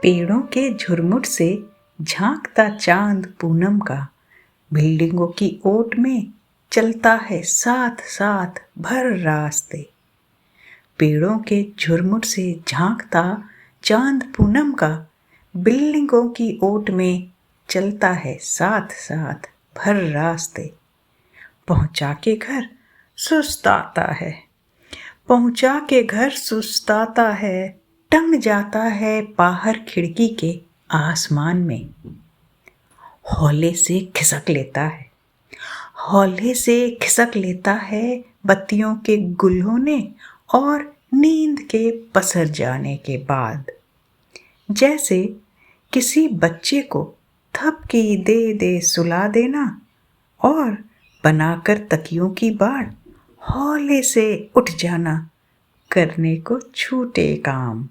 पेड़ों के झुरमुट से झांकता चांद पूनम का बिल्डिंगों की ओट में चलता है साथ साथ भर रास्ते। पेड़ों के झुरमुट से झांकता चांद पूनम का बिल्डिंगों की ओट में चलता है साथ साथ भर रास्ते। पहुंचा के घर सुस्ताता है, पहुंचा के घर सुस्ताता है, टंग जाता है बाहर खिड़की के आसमान में। हौले से खिसक लेता है, हौले से खिसक लेता है बत्तियों के गुल होने और नींद के पसर जाने के बाद। जैसे किसी बच्चे को थपकी दे दे सुला देना और बनाकर तकियों की बाड़ हौले से उठ जाना, करने को छूटे काम।